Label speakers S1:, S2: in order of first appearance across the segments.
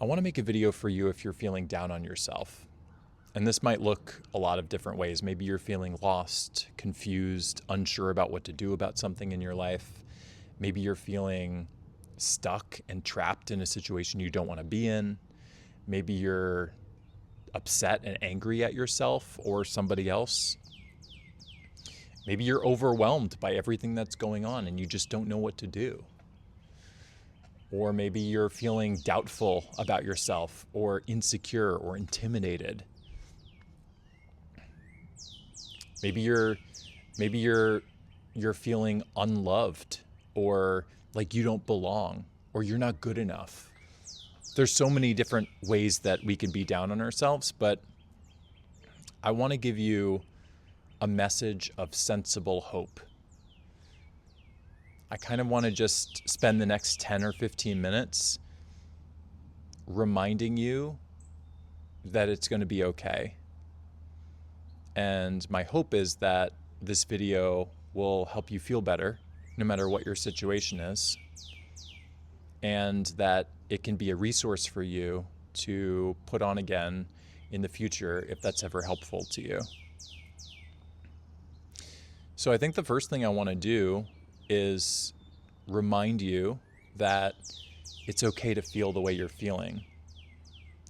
S1: I want to make a video for you if you're feeling down on yourself. And this might look a lot of different ways. Maybe you're feeling lost, confused, unsure about what to do about something in your life. Maybe you're feeling stuck and trapped in a situation you don't want to be in. Maybe you're upset and angry at yourself or somebody else. Maybe you're overwhelmed by everything that's going on and you just don't know what to do. Or maybe you're feeling doubtful about yourself or insecure or intimidated. Maybe you're feeling unloved or like you don't belong or you're not good enough. There's so many different ways that we can be down on ourselves, but I want to give you a message of sensible hope. I kind of want to just spend the next 10 or 15 minutes reminding you that it's going to be okay. And my hope is that this video will help you feel better, no matter what your situation is, and that it can be a resource for you to put on again in the future if that's ever helpful to you. So I think the first thing I want to do is remind you that it's okay to feel the way you're feeling.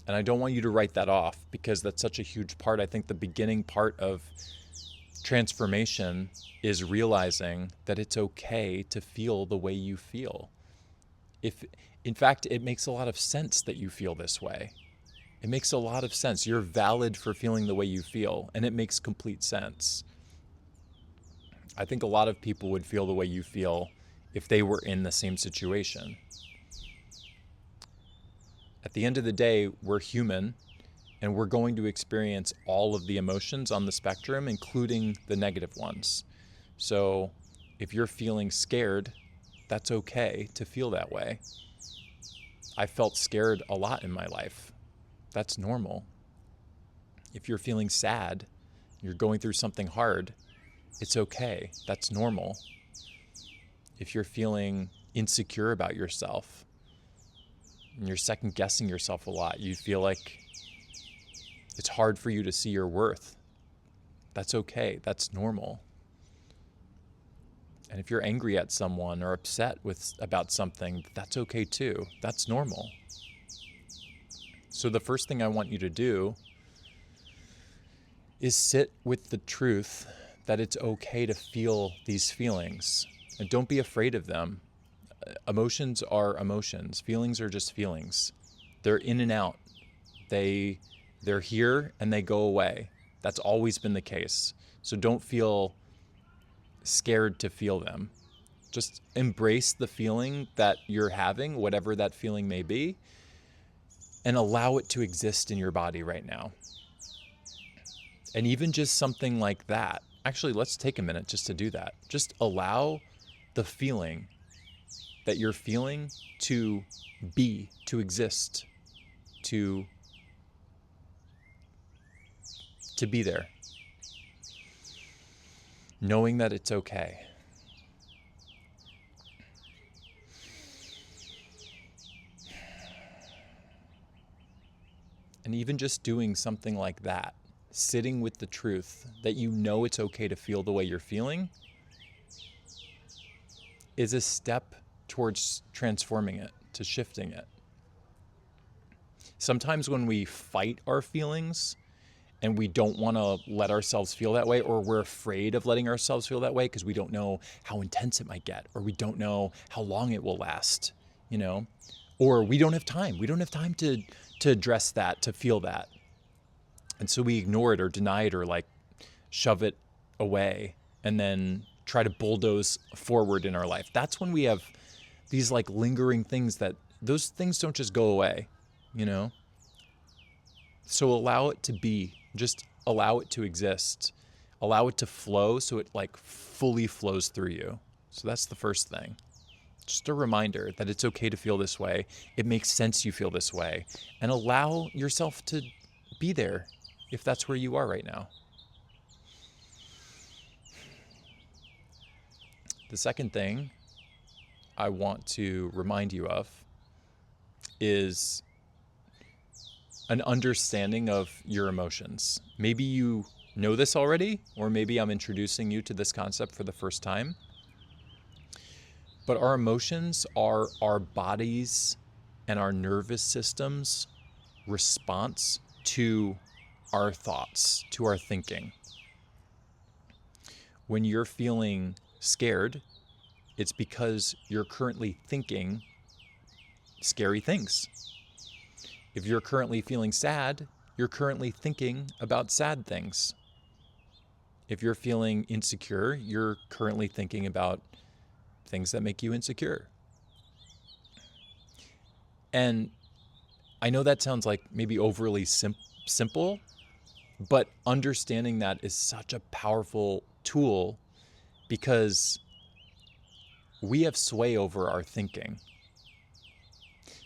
S1: And I don't want you to write that off because that's such a huge part. I think the beginning part of transformation is realizing that it's okay to feel the way you feel. In fact, it makes a lot of sense that you feel this way. It makes a lot of sense. You're valid for feeling the way you feel, and it makes complete sense. I think a lot of people would feel the way you feel if they were in the same situation. At the end of the day, we're human, and we're going to experience all of the emotions on the spectrum, including the negative ones. So if you're feeling scared, that's okay to feel that way. I felt scared a lot in my life. That's normal. If you're feeling sad, you're going through something hard, it's okay. That's normal. If you're feeling insecure about yourself and you're second guessing yourself a lot, you feel like it's hard for you to see your worth, that's okay. That's normal. And if you're angry at someone or upset about something, that's okay too. That's normal. So the first thing I want you to do is sit with the truth that it's okay to feel these feelings. And don't be afraid of them. Emotions are emotions. Feelings are just feelings. They're in and out. They're here and they go away. That's always been the case. So don't feel scared to feel them. Just embrace the feeling that you're having, whatever that feeling may be, and allow it to exist in your body right now. And even just something like that. Actually, let's take a minute just to do that. Just allow the feeling that you're feeling to be, to exist, to be there. Knowing that it's okay. And even just doing something like that, sitting with the truth that you know it's okay to feel the way you're feeling, is a step towards transforming it, to shifting it. Sometimes when we fight our feelings and we don't want to let ourselves feel that way, or we're afraid of letting ourselves feel that way because we don't know how intense it might get, or we don't know how long it will last, or we don't have time. We don't have time to address that, to feel that. And so we ignore it or deny it or shove it away and then try to bulldoze forward in our life. That's when we have these lingering things that those things don't just go away, So allow it to be, just allow it to exist, allow it to flow so it fully flows through you. So that's the first thing. Just a reminder that it's okay to feel this way. It makes sense you feel this way, and allow yourself to be there if that's where you are right now. The second thing I want to remind you of is an understanding of your emotions. Maybe you know this already, or maybe I'm introducing you to this concept for the first time. But our emotions are our bodies and our nervous system's response to our thoughts, to our thinking. When you're feeling scared, it's because you're currently thinking scary things. If you're currently feeling sad, you're currently thinking about sad things. If you're feeling insecure, you're currently thinking about things that make you insecure. And I know that sounds like maybe overly simple, but understanding that is such a powerful tool because we have sway over our thinking.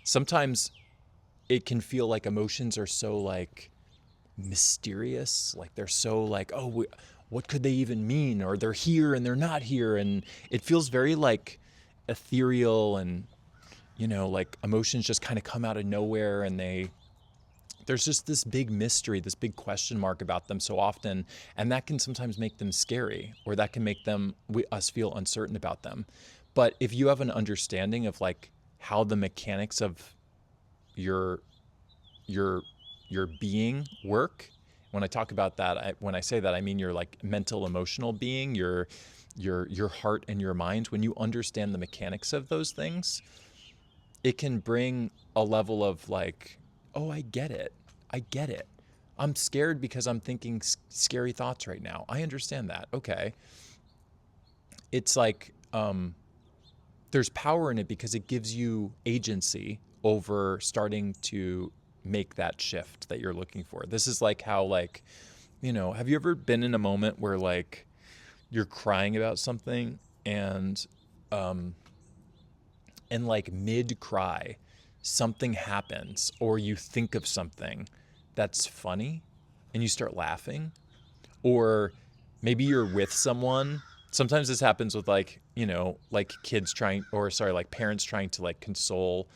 S1: Sometimes it can feel like emotions are so like mysterious, like they're so like, oh, what could they even mean? Or they're here and they're not here. And it feels very like ethereal and, like emotions just kind of come out of nowhere and there's just this big mystery, this big question mark about them so often. And that can sometimes make them scary, or that can make us feel uncertain about them. But if you have an understanding of like how the mechanics of your being work, when I talk about that, when I say that, I mean your like mental, emotional being, your heart and your mind. When you understand the mechanics of those things, it can bring a level of like, oh, I get it. I'm scared because I'm thinking scary thoughts right now. I understand that. Okay. It's like, there's power in it because it gives you agency over starting to make that shift that you're looking for. This is like how, like, have you ever been in a moment where like you're crying about something and like mid cry, something happens or you think of something that's funny and you start laughing? Or maybe you're with someone. Sometimes this happens with like, like like parents trying to like console,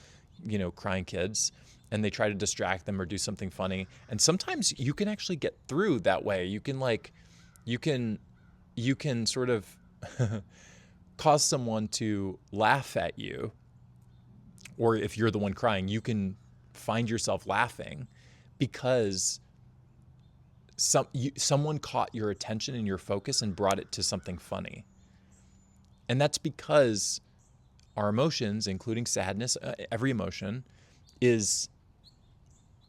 S1: crying kids, and they try to distract them or do something funny. And sometimes you can actually get through that way. You can sort of cause someone to laugh at you. Or if you're the one crying, you can find yourself laughing because someone caught your attention and your focus and brought it to something funny. And that's because our emotions, including sadness, every emotion, is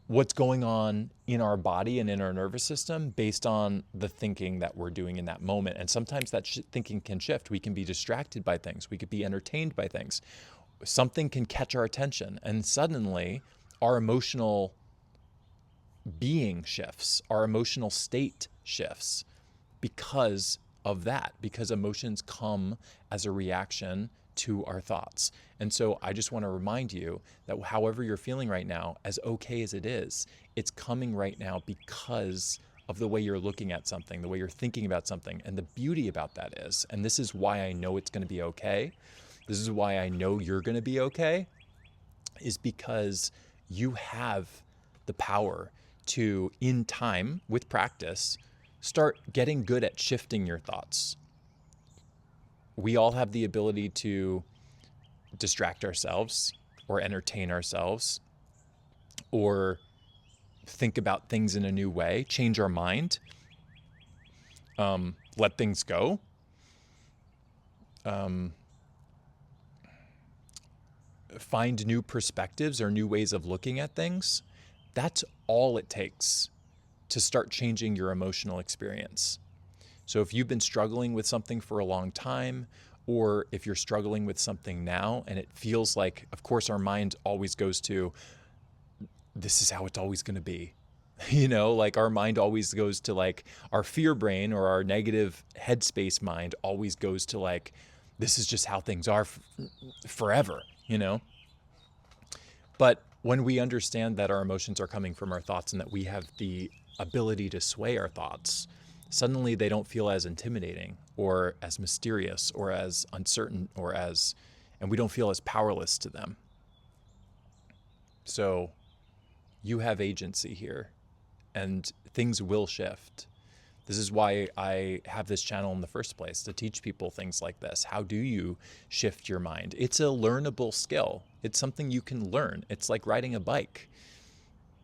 S1: what's going on in our body and in our nervous system based on the thinking that we're doing in that moment. And sometimes that thinking can shift. We can be distracted by things. We could be entertained by things. Something can catch our attention, and suddenly our emotional being shifts, our emotional state shifts because of that, because emotions come as a reaction to our thoughts. And so I just want to remind you that however you're feeling right now, as okay as it is, it's coming right now because of the way you're looking at something, the way you're thinking about something. And the beauty about that is, and this is why I know it's going to be okay, this is why I know you're going to be okay, is because you have the power to, in time, with practice, start getting good at shifting your thoughts. We all have the ability to distract ourselves or entertain ourselves or think about things in a new way, change our mind, let things go, find new perspectives or new ways of looking at things. That's all it takes to start changing your emotional experience. So if you've been struggling with something for a long time, or if you're struggling with something now and it feels like, of course, our mind always goes to, this is how it's always going to be. Like our mind always goes to like our fear brain, or our negative headspace mind always goes to like, this is just how things are forever, But when we understand that our emotions are coming from our thoughts and that we have the ability to sway our thoughts, suddenly they don't feel as intimidating or as mysterious or as uncertain and we don't feel as powerless to them. So You have agency here, and things will shift. This is why I have this channel in the first place, to teach people things like this. How do you shift your mind? It's a learnable skill. It's something you can learn. It's like riding a bike.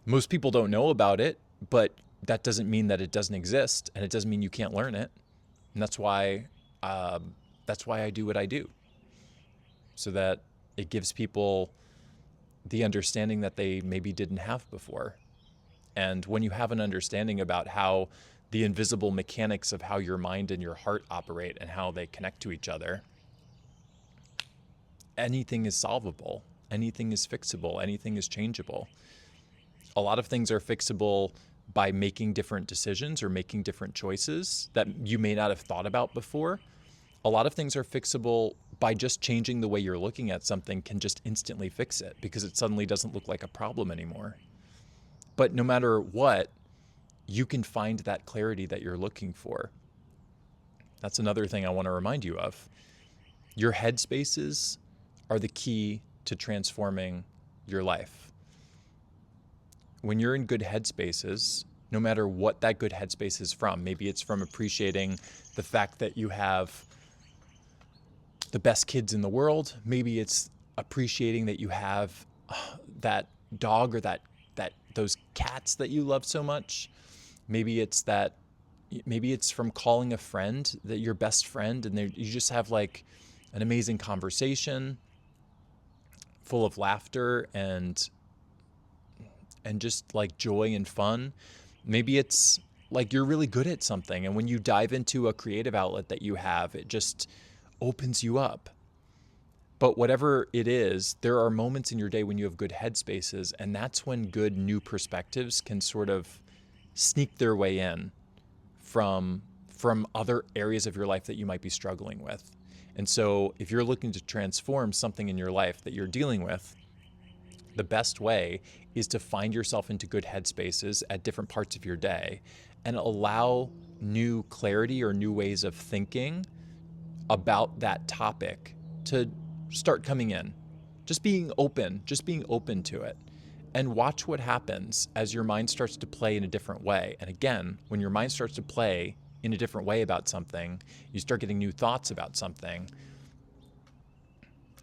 S1: Most people don't know about it, but that doesn't mean that it doesn't exist, and it doesn't mean you can't learn it. And that's why I do what I do, so that it gives people the understanding that they maybe didn't have before. And when you have an understanding about how the invisible mechanics of how your mind and your heart operate and how they connect to each other, anything is solvable, anything is fixable, anything is changeable. A lot of things are fixable by making different decisions or making different choices that you may not have thought about before. A lot of things are fixable by just changing the way you're looking at something, can just instantly fix it because it suddenly doesn't look like a problem anymore. But no matter what, you can find that clarity that you're looking for. That's another thing I want to remind you of. Your headspaces are the key to transforming your life. When you're in good headspaces, no matter what that good headspace is from, maybe it's from appreciating the fact that you have the best kids in the world. Maybe it's appreciating that you have that dog or those cats that you love so much. Maybe it's from calling a friend, that your best friend, and you just have like an amazing conversation full of laughter and just like joy and fun. Maybe it's like you're really good at something, and when you dive into a creative outlet that you have, it just opens you up. But whatever it is, there are moments in your day when you have good headspaces, and that's when good new perspectives can sort of sneak their way in from other areas of your life that you might be struggling with. And so if you're looking to transform something in your life that you're dealing with, the best way is to find yourself into good headspaces at different parts of your day and allow new clarity or new ways of thinking about that topic to start coming in. Just being open to it, and watch what happens as your mind starts to play in a different way. And again, when your mind starts to play in a different way about something, you start getting new thoughts about something,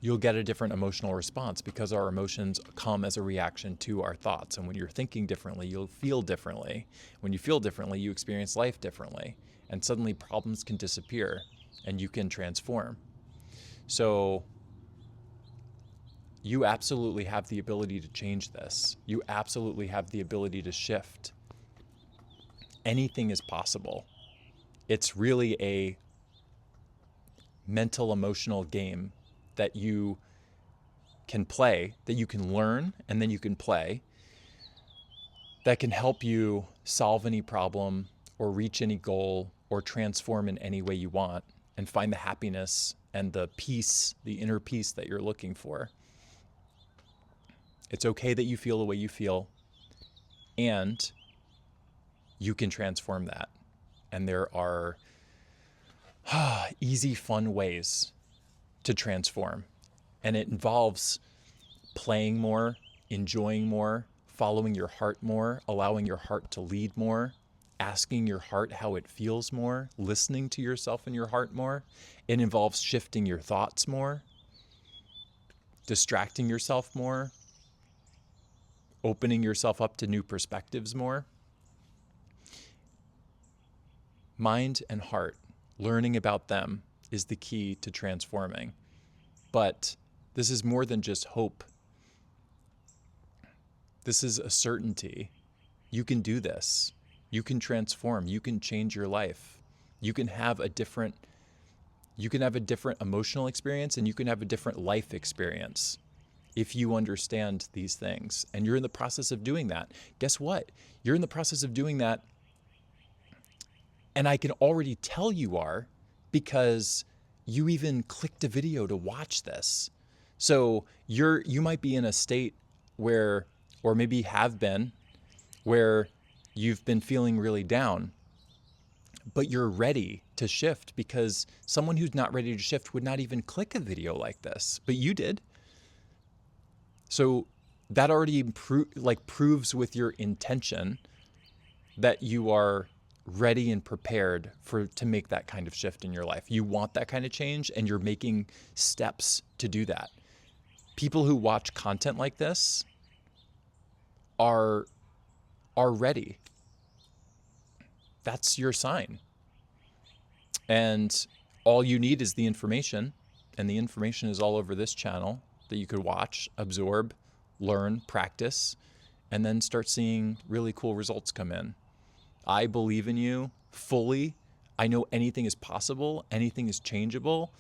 S1: you'll get a different emotional response, because our emotions come as a reaction to our thoughts. And when you're thinking differently, you'll feel differently. When you feel differently, you experience life differently. And suddenly problems can disappear and you can transform. So you absolutely have the ability to change this. You absolutely have the ability to shift. Anything is possible. It's really a mental, emotional game that you can play, that you can learn, and then you can play, that can help you solve any problem or reach any goal or transform in any way you want and find the happiness and the peace, the inner peace that you're looking for. It's okay that you feel the way you feel, and you can transform that. And there are easy, fun ways to transform. And it involves playing more, enjoying more, following your heart more, allowing your heart to lead more, asking your heart how it feels more, listening to yourself and your heart more. It involves shifting your thoughts more, distracting yourself more, opening yourself up to new perspectives more. Mind and heart, learning about them is the key to transforming. But this is more than just hope. This is a certainty. You can do this. You can transform. You can change your life. You can have a different emotional experience, and you can have a different life experience if you understand these things. And you're in the process of doing that. Guess what? You're in the process of doing that. And I can already tell you are, because you even clicked a video to watch this. So you might be in a state where, or maybe have been, where you've been feeling really down, but you're ready to shift, because someone who's not ready to shift would not even click a video like this, but you did. So that already proves with your intention that you are ready and prepared to make that kind of shift in your life. You want that kind of change, and you're making steps to do that. People who watch content like this are ready. That's your sign. And all you need is the information, and the information is all over this channel that you could watch, absorb, learn, practice, and then start seeing really cool results come in. I believe in you fully. I know anything is possible. Anything is changeable.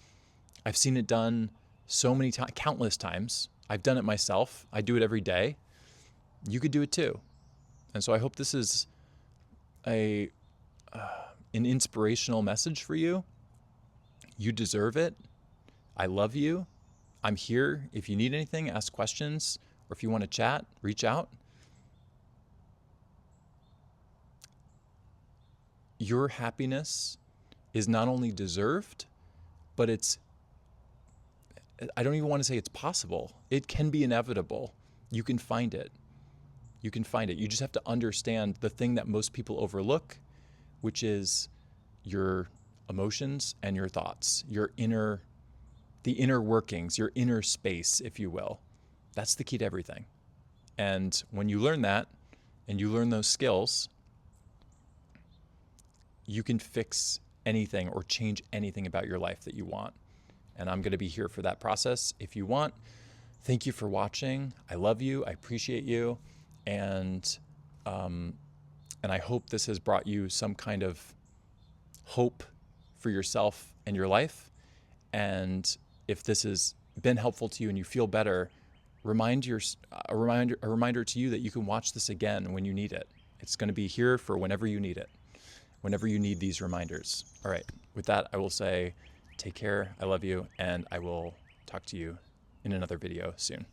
S1: I've seen it done so many times, countless times. I've done it myself. I do it every day. You could do it too. And so I hope this is an inspirational message for you. You deserve it. I love you. I'm here. If you need anything, ask questions, or if you want to chat, reach out. Your happiness is not only deserved, but I don't even want to say it's possible. It can be inevitable. You can find it. You can find it. You just have to understand the thing that most people overlook, which is your emotions and your thoughts, the inner workings, your inner space, if you will. That's the key to everything. And when you learn that, and you learn those skills, you can fix anything or change anything about your life that you want. And I'm going to be here for that process if you want. Thank you for watching. I love you. I appreciate you. And I hope this has brought you some kind of hope for yourself and your life. And if this has been helpful to you and you feel better, a reminder to you that you can watch this again when you need it. It's going to be here for whenever you need it, whenever you need these reminders. All right. With that, I will say, take care. I love you. And I will talk to you in another video soon.